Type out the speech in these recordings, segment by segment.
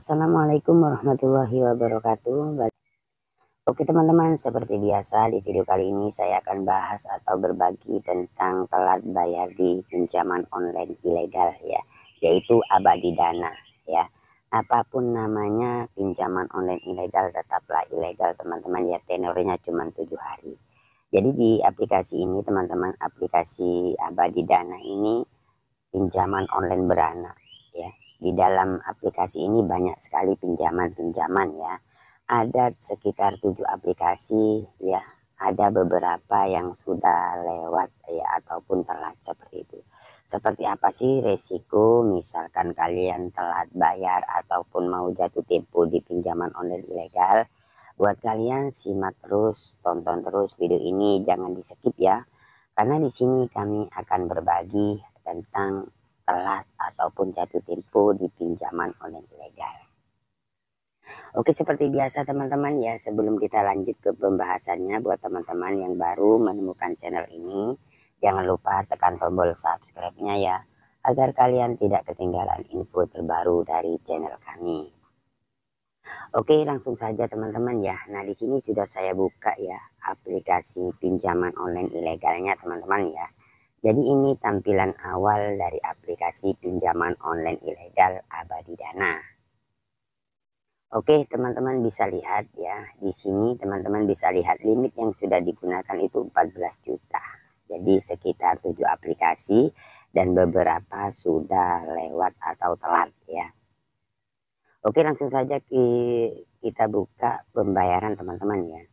Assalamualaikum warahmatullahi wabarakatuh. Oke teman-teman, seperti biasa di video kali ini saya akan bahas atau berbagi tentang telat bayar di pinjaman online ilegal ya, yaitu Abadi Dana ya. Apapun namanya, pinjaman online ilegal tetaplah ilegal teman-teman ya, tenornya cuma 7 hari. Jadi di aplikasi ini teman-teman, aplikasi Abadi Dana ini pinjaman online beranak ya. Di dalam aplikasi ini banyak sekali pinjaman-pinjaman ya. Ada sekitar 7 aplikasi ya. Ada beberapa yang sudah lewat ya ataupun telat seperti itu. Seperti apa sih resiko misalkan kalian telat bayar ataupun mau jatuh tempo di pinjaman online ilegal? Buat kalian simak terus, tonton terus video ini, jangan di skip ya. Karena di sini kami akan berbagi tentang telat ataupun jatuh tempo di pinjaman online ilegal. Oke, seperti biasa teman-teman ya, sebelum kita lanjut ke pembahasannya, buat teman-teman yang baru menemukan channel ini, jangan lupa tekan tombol subscribe-nya ya, agar kalian tidak ketinggalan info terbaru dari channel kami. Oke, langsung saja teman-teman ya. Nah, di sini sudah saya buka ya aplikasi pinjaman online ilegalnya teman-teman ya. Jadi ini tampilan awal dari aplikasi pinjaman online ilegal Abadi Dana. Oke, teman-teman bisa lihat ya. Di sini teman-teman bisa lihat limit yang sudah digunakan itu 14 juta. Jadi sekitar 7 aplikasi dan beberapa sudah lewat atau telat ya. Oke, langsung saja kita buka pembayaran teman-teman ya.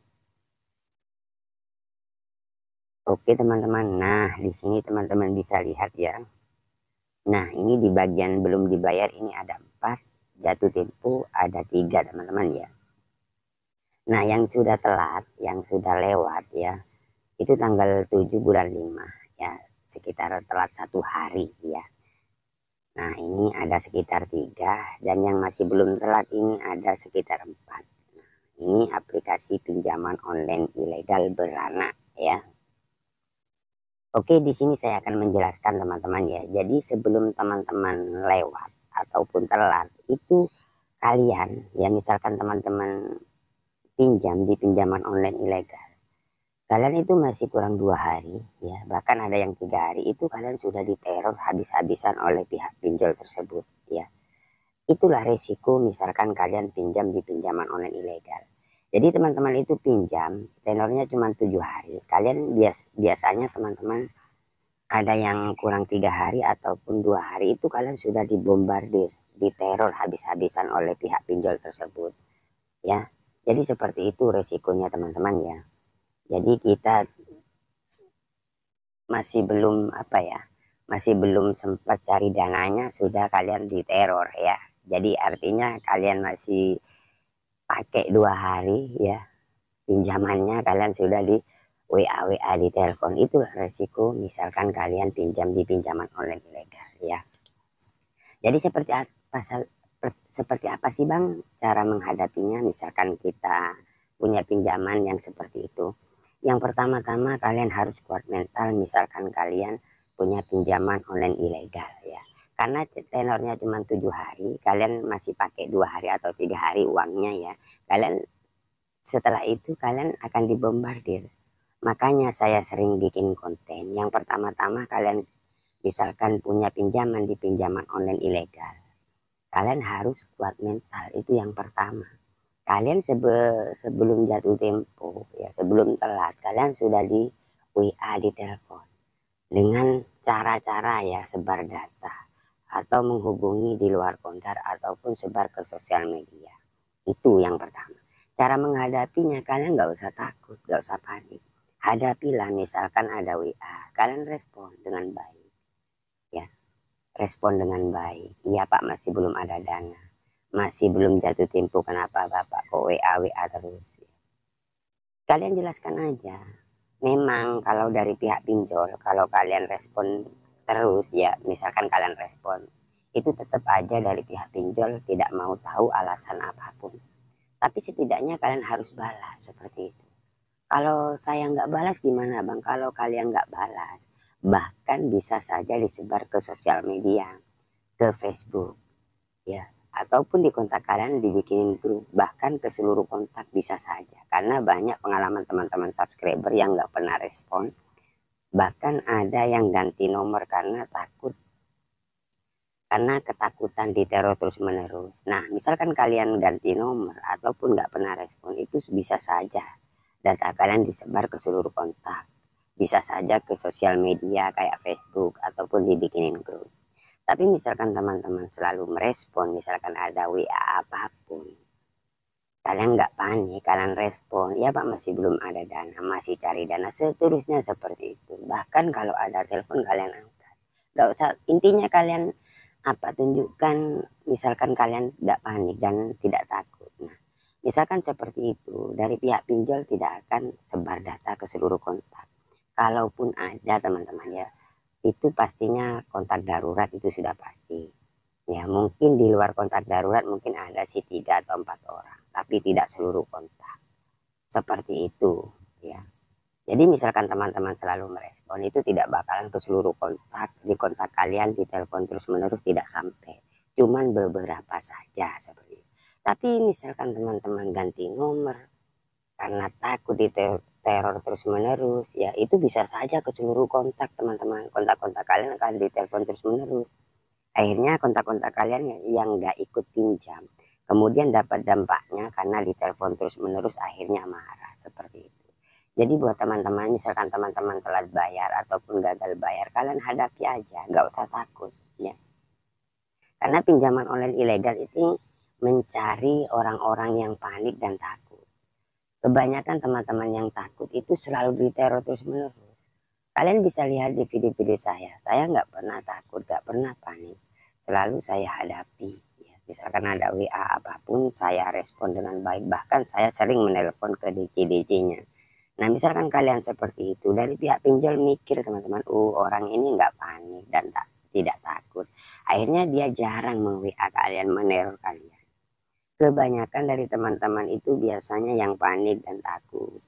Oke teman-teman, nah di sini teman-teman bisa lihat ya. Nah ini di bagian belum dibayar ini ada 4, jatuh tempo ada 3 teman-teman ya. Nah yang sudah telat, yang sudah lewat ya, itu tanggal 7 bulan 5 ya, sekitar telat 1 hari ya. Nah ini ada sekitar 3 dan yang masih belum telat ini ada sekitar 4. Nah, ini aplikasi pinjaman online ilegal beranak ya. Oke, di sini saya akan menjelaskan teman-teman ya. Jadi sebelum teman-teman lewat ataupun telat, itu kalian ya misalkan teman-teman pinjam di pinjaman online ilegal. Kalian itu masih kurang 2 hari ya, bahkan ada yang 3 hari itu kalian sudah diteror habis-habisan oleh pihak pinjol tersebut ya. Itulah resiko misalkan kalian pinjam di pinjaman online ilegal. Jadi teman-teman itu pinjam, tenornya cuma 7 hari. Kalian biasanya teman-teman ada yang kurang 3 hari ataupun 2 hari itu kalian sudah dibombardir, diteror habis-habisan oleh pihak pinjol tersebut ya. Jadi seperti itu resikonya teman-teman ya. Jadi kita masih belum masih belum sempat cari dananya sudah kalian diteror ya. Jadi artinya kalian masih pakai 2 hari ya pinjamannya, kalian sudah di WA di telepon. Itulah resiko misalkan kalian pinjam di pinjaman online ilegal ya. Jadi seperti apa sih Bang cara menghadapinya misalkan kita punya pinjaman yang seperti itu? Yang pertama-tama kalian harus kuat mental misalkan kalian punya pinjaman online ilegal ya. Karena tenornya cuma 7 hari, kalian masih pakai 2 hari atau 3 hari uangnya ya. Kalian setelah itu kalian akan dibombardir. Makanya saya sering bikin konten. Yang pertama-tama kalian misalkan punya pinjaman di pinjaman online ilegal, kalian harus kuat mental, itu yang pertama. Kalian sebelum jatuh tempo ya, sebelum telat, kalian sudah di WA di telepon dengan cara-cara ya sebar data atau menghubungi di luar konter ataupun sebar ke sosial media. Itu yang pertama. Cara menghadapinya kalian nggak usah takut, nggak usah panik. Hadapilah misalkan ada WA, kalian respon dengan baik ya. Respon dengan baik. Iya Pak, masih belum ada dana. Masih belum jatuh tempo, kenapa Bapak kok WA terus? Kalian jelaskan aja. Memang kalau dari pihak pinjol, kalau kalian respon terus ya, misalkan kalian respon, itu tetap aja dari pihak pinjol tidak mau tahu alasan apapun. Tapi setidaknya kalian harus balas seperti itu. Kalau saya nggak balas gimana Bang? Kalau kalian nggak balas, bahkan bisa saja disebar ke sosial media, ke Facebook ya, ataupun di kontak kalian dibikinin grup, bahkan ke seluruh kontak bisa saja. Karena banyak pengalaman teman-teman subscriber yang nggak pernah respon, bahkan ada yang ganti nomor karena takut, karena ketakutan diteror terus menerus. Nah, misalkan kalian ganti nomor ataupun nggak pernah respon, itu bisa saja data kalian disebar ke seluruh kontak, bisa saja ke sosial media kayak Facebook ataupun dibikinin grup. Tapi misalkan teman-teman selalu merespon, misalkan ada WA apapun, kalian nggak panik, kalian respon, ya Pak masih belum ada dana, masih cari dana, seterusnya seperti itu. Bahkan kalau ada telepon kalian angkat, nggak usah, intinya kalian apa, tunjukkan misalkan kalian tidak panik dan tidak takut. Nah, misalkan seperti itu, dari pihak pinjol tidak akan sebar data ke seluruh kontak. Kalaupun ada teman-teman ya, itu pastinya kontak darurat, itu sudah pasti ya. Mungkin di luar kontak darurat mungkin ada sih 3 atau 4 orang, tapi tidak seluruh kontak seperti itu ya. Jadi misalkan teman-teman selalu merespon, itu tidak bakalan ke seluruh kontak, di kontak kalian di telepon terus menerus tidak sampai, cuman beberapa saja seperti itu. Tapi misalkan teman-teman ganti nomor karena takut diteror terus menerus ya, itu bisa saja ke seluruh kontak teman-teman. Kontak-kontak kalian akan ditelepon terus menerus, akhirnya kontak-kontak kalian yang nggak ikut pinjam kemudian dapat dampaknya karena ditelepon terus menerus, akhirnya marah seperti itu. Jadi buat teman-teman, misalkan teman-teman telat bayar ataupun gagal bayar, kalian hadapi aja, nggak usah takut ya. Karena pinjaman online ilegal itu mencari orang-orang yang panik dan takut. Kebanyakan teman-teman yang takut itu selalu diteror terus menerus. Kalian bisa lihat di video-video saya nggak pernah takut, nggak pernah panik, selalu saya hadapi ya. Misalkan ada WA apapun saya respon dengan baik, bahkan saya sering menelpon ke DC-DC-nya. Nah misalkan kalian seperti itu, dari pihak pinjol mikir teman-teman, orang ini nggak panik dan tidak takut, akhirnya dia jarang meng-WA kalian, meneror kalian. Kebanyakan dari teman-teman itu biasanya yang panik dan takut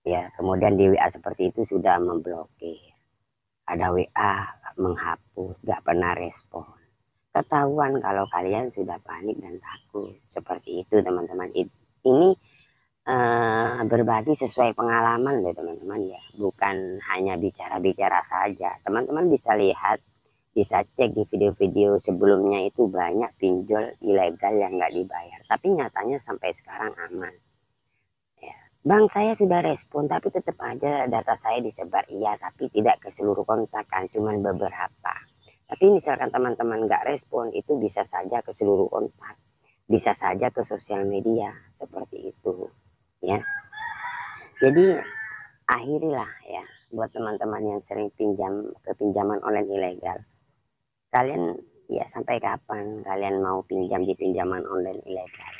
ya, kemudian di WA seperti itu sudah memblokir, ada WA menghapus, gak pernah respon. Ketahuan kalau kalian sudah panik dan takut seperti itu teman-teman. Ini berbagi sesuai pengalaman loh teman-teman ya, bukan hanya bicara-bicara saja. Teman-teman bisa lihat, bisa cek di video-video sebelumnya, itu banyak pinjol ilegal yang nggak dibayar, tapi nyatanya sampai sekarang aman ya. Bang, saya sudah respon tapi tetap aja data saya disebar, iya, tapi tidak ke seluruh kontak kan, cuman beberapa. Tapi misalkan teman-teman nggak respon, itu bisa saja ke seluruh kontak, bisa saja ke sosial media seperti itu ya. Jadi akhirilah ya, buat teman-teman yang sering pinjam ke pinjaman online ilegal, kalian ya sampai kapan kalian mau pinjam di pinjaman online ilegal?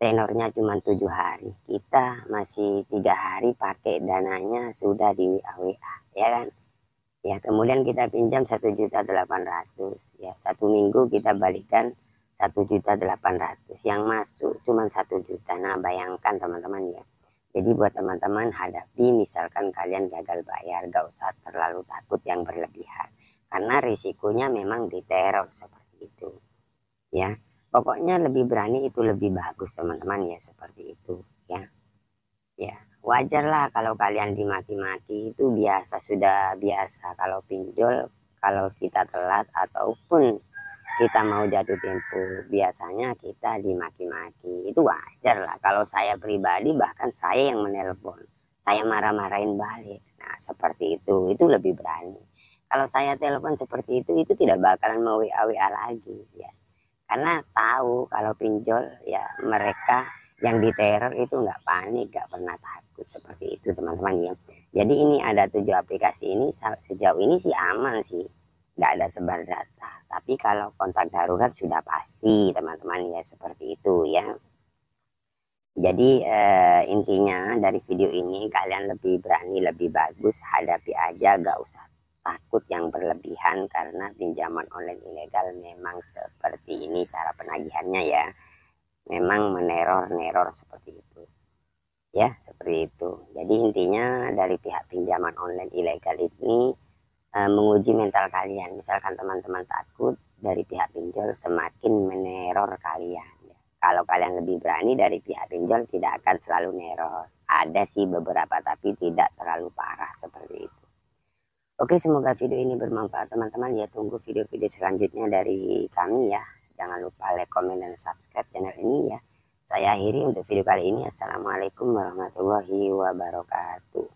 Tenornya cuma 7 hari, kita masih 3 hari pakai dananya sudah di WA ya kan ya. Kemudian kita pinjam 1.800.000 ya, 1 minggu kita balikan 1.800.000, yang masuk cuma 1 juta. Nah bayangkan teman-teman ya. Jadi buat teman-teman hadapi, misalkan kalian gagal bayar, gak usah terlalu takut yang berlebihan, karena risikonya memang diteror seperti itu ya. Pokoknya lebih berani itu lebih bagus teman-teman ya, seperti itu ya. Ya wajar lah kalau kalian dimaki-maki, itu biasa, sudah biasa. Kalau pinjol, kalau kita telat ataupun kita mau jatuh tempo, biasanya kita dimaki-maki, itu wajar lah. Kalau saya pribadi, bahkan saya yang menelpon, saya marah-marahin balik. Nah seperti itu lebih berani. Kalau saya telepon seperti itu tidak bakalan mau WA lagi ya, karena tahu kalau pinjol ya, mereka yang diteror itu nggak panik, nggak pernah takut seperti itu teman-teman ya. Jadi ini ada 7 aplikasi ini, sejauh ini sih aman sih, nggak ada sebar data. Tapi kalau kontak darurat sudah pasti teman-teman ya, seperti itu ya. Jadi intinya dari video ini, kalian lebih berani, lebih bagus, hadapi aja, gak usah takut yang berlebihan, karena pinjaman online ilegal memang seperti ini cara penagihannya ya. Memang meneror-neror seperti itu ya, seperti itu. Jadi intinya dari pihak pinjaman online ilegal ini menguji mental kalian. Misalkan teman-teman takut, dari pihak pinjol semakin meneror kalian. Kalau kalian lebih berani, dari pihak pinjol tidak akan selalu neror. Ada sih beberapa, tapi tidak terlalu parah seperti itu. Oke, semoga video ini bermanfaat teman-teman ya. Tunggu video-video selanjutnya dari kami ya. Jangan lupa like, komen, dan subscribe channel ini ya. Saya akhiri untuk video kali ini. Assalamualaikum warahmatullahi wabarakatuh.